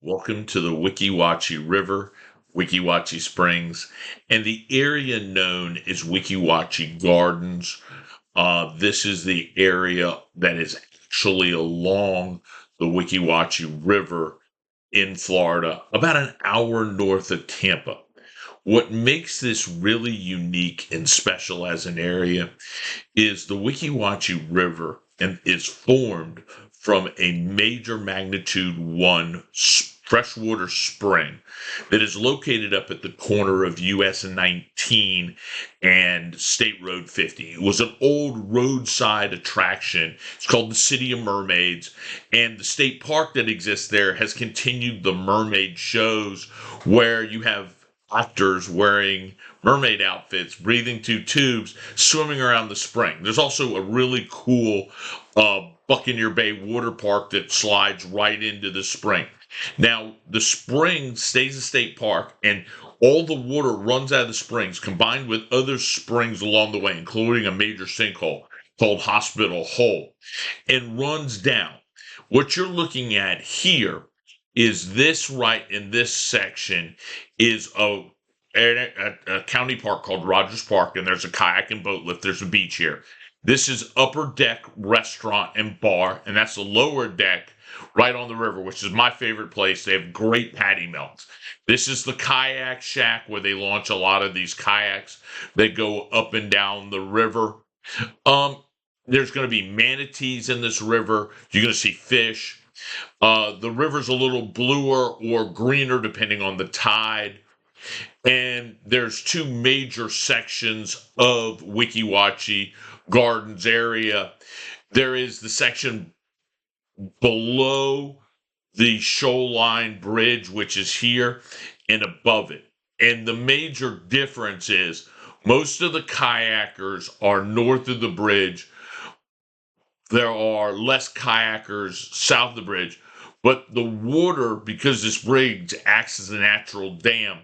Welcome to the Weeki Wachee River, Weeki Wachee Springs, and the area known as Weeki Wachee Gardens. This is the area that is actually along the Weeki Wachee River in Florida, about an hour north of Tampa. What makes this really unique and special as an area is the Weeki Wachee River and is formed from a major magnitude 1 freshwater spring that is located up at the corner of US 19 and State Road 50. It was an old roadside attraction. It's called the City of Mermaids, and the state park that exists there has continued the mermaid shows where you have actors wearing mermaid outfits, breathing through tubes, swimming around the spring. There's also a really cool Buccaneer Bay water park that slides right into the spring. Now, the spring stays a state park, and all the water runs out of the springs, combined with other springs along the way, including a major sinkhole called Hospital Hole, and runs down. What you're looking at here is this right in this section is a county park called Rogers Park, and there's a kayak and boat lift. There's a beach here. This is upper deck restaurant and bar, and that's the lower deck right on the river, which is my favorite place. They have great patty melts. This is the kayak shack where they launch a lot of these kayaks that go up and down the river. There's going to be manatees in this river. You're going to see fish. The river's a little bluer or greener depending on the tide. And there's two major sections of Weeki Wachee Gardens area. There is the section below the shoreline bridge, which is here, and above it. And the major difference is most of the kayakers are north of the bridge. There are less kayakers south of the bridge, but the water, because this bridge acts as a natural dam,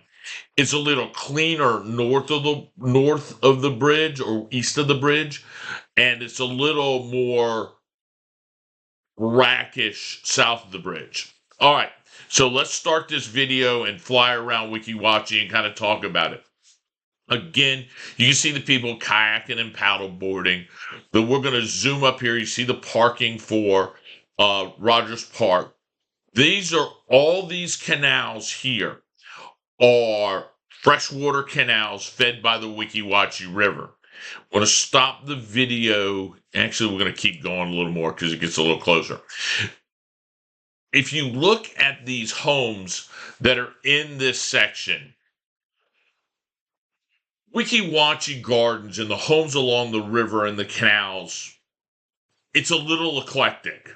is a little cleaner north of the bridge or east of the bridge, and it's a little more brackish south of the bridge. All right, so let's start this video and fly around Weeki Wachee and kind of talk about it. Again, you can see the people kayaking and paddle boarding, but we're going to zoom up here. You see the parking for Rogers Park. All these canals here are freshwater canals fed by the Weeki Wachee River. I'm going to stop the video. Actually, we're going to keep going a little more because it gets a little closer. If you look at these homes that are in this section, Weeki Wachee Gardens and the homes along the river and the canals, it's a little eclectic.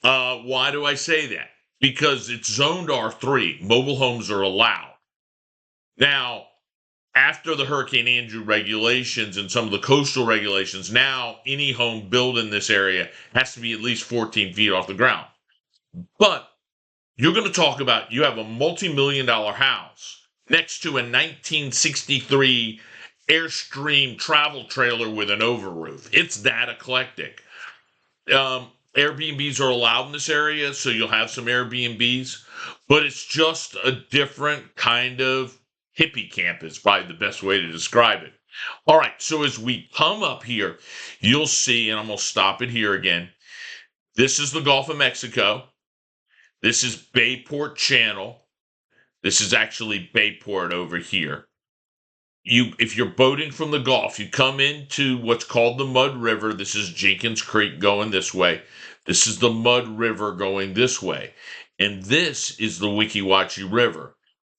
Why do I say that? Because it's zoned R3. Mobile homes are allowed. Now, after the Hurricane Andrew regulations and some of the coastal regulations, now any home built in this area has to be at least 14 feet off the ground. But you're going to talk about you have a multi-million-dollar house next to a 1963 Airstream travel trailer with an overroof. It's that eclectic. Airbnbs are allowed in this area, so you'll have some Airbnbs, but it's just a different kind of hippie camp is probably the best way to describe it. All right, so as we come up here, you'll see, and I'm going to stop it here again. This is the Gulf of Mexico. This is Bayport Channel. This is actually Bayport over here. If you're boating from the Gulf, you come into what's called the Mud River. This is Jenkins Creek going this way. This is the Mud River going this way. And this is the Weeki Wachee River.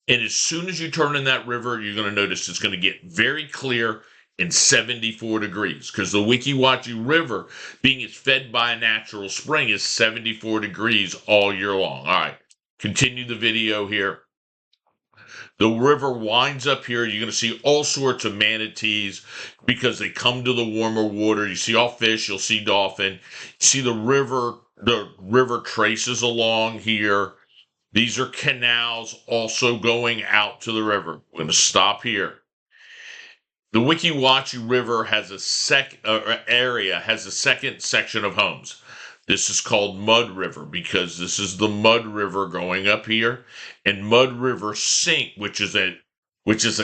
And as soon as you turn in that river, you're going to notice it's going to get very clear and 74 degrees because the Weeki Wachee River, being it's fed by a natural spring, is 74 degrees all year long. All right, continue the video here. The river winds up here. You're going to see all sorts of manatees because they come to the warmer water. You see all fish. You'll see dolphin. You see the river traces along here. These are canals also going out to the river. We're going to stop here. The Weeki Wachee River has a second section of homes. This is called Mud River because this is the Mud River going up here, and Mud River Sink, which is a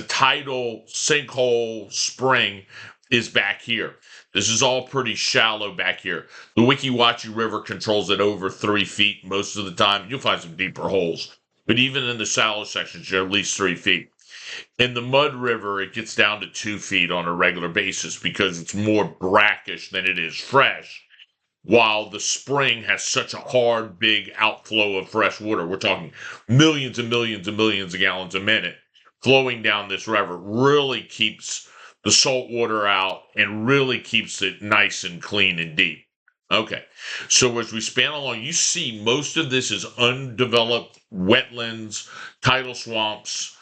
tidal sinkhole spring, is back here. This is all pretty shallow back here. The Weeki Wachee River controls it over 3 feet most of the time. You'll find some deeper holes, but even in the shallow sections, you're at least 3 feet. In the Mud River, it gets down to 2 feet on a regular basis because it's more brackish than it is fresh, while the spring has such a hard, big outflow of fresh water. We're talking millions and millions and millions of gallons a minute flowing down this river. Really keeps the salt water out and really keeps it nice and clean and deep. Okay, so as we span along, you see most of this is undeveloped wetlands, tidal swamps.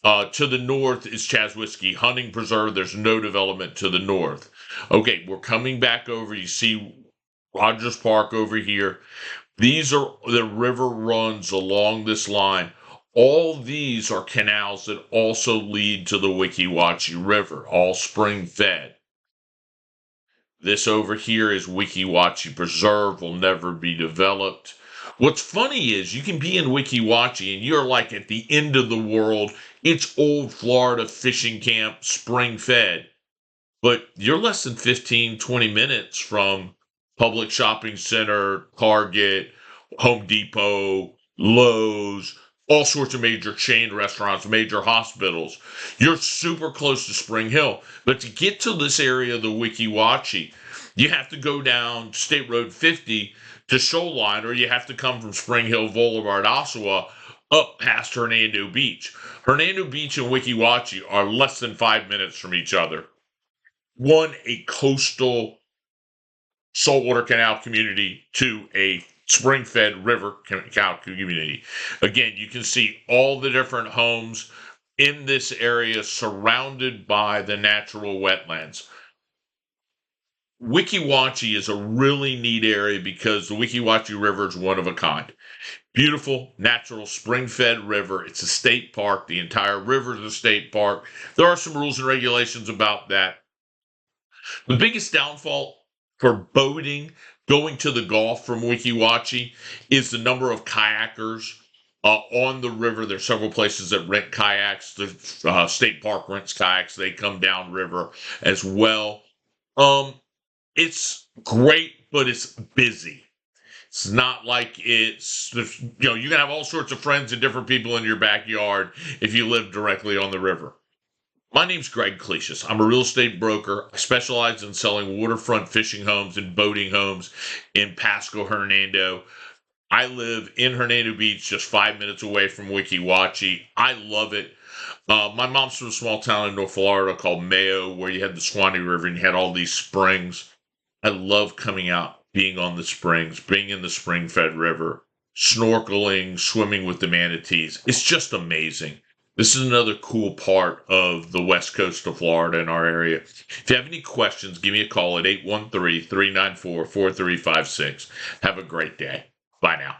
To the north is Chaswisky Hunting Preserve. There's no development to the north. Okay, we're coming back over. You see Rogers Park over here. These are the river runs along this line. All these are canals that also lead to the Weeki Wachee River, all spring fed. This over here is Weeki Wachee Preserve, will never be developed. What's funny is you can be in Weeki Wachee and you're like at the end of the world. It's old Florida fishing camp, spring fed, but you're less than 15, 20 minutes from public shopping center, Target, Home Depot, Lowe's, all sorts of major chain restaurants, major hospitals. You're super close to Spring Hill. But to get to this area of the Weeki Wachee, you have to go down State Road 50 to Shoreline, or you have to come from Spring Hill Boulevard, Oshawa, up past Hernando Beach. Hernando Beach and Weeki Wachee are less than 5 minutes from each other. One, a coastal saltwater canal community, to a spring-fed river canal community. Again, you can see all the different homes in this area surrounded by the natural wetlands. Weeki Wachee is a really neat area because the Weeki Wachee River is one of a kind. Beautiful, natural, spring-fed river. It's a state park. The entire river is a state park. There are some rules and regulations about that. The biggest downfall for boating going to the Gulf from Weeki Wachee is the number of kayakers on the river. There's several places that rent kayaks. The state park rents kayaks. They come down river as well. It's great, but it's busy. It's not like you can have all sorts of friends and different people in your backyard if you live directly on the river. My name's Greg Clesius. I'm a real estate broker. I specialize in selling waterfront fishing homes and boating homes in Pasco, Hernando. I live in Hernando Beach, just 5 minutes away from Weeki Wachee. I love it. My mom's from a small town in North Florida called Mayo, where you had the Swanee River and you had all these springs. I love coming out, being on the springs, being in the spring-fed river, snorkeling, swimming with the manatees. It's just amazing. This is another cool part of the west coast of Florida in our area. If you have any questions, give me a call at 813-394-4356. Have a great day. Bye now.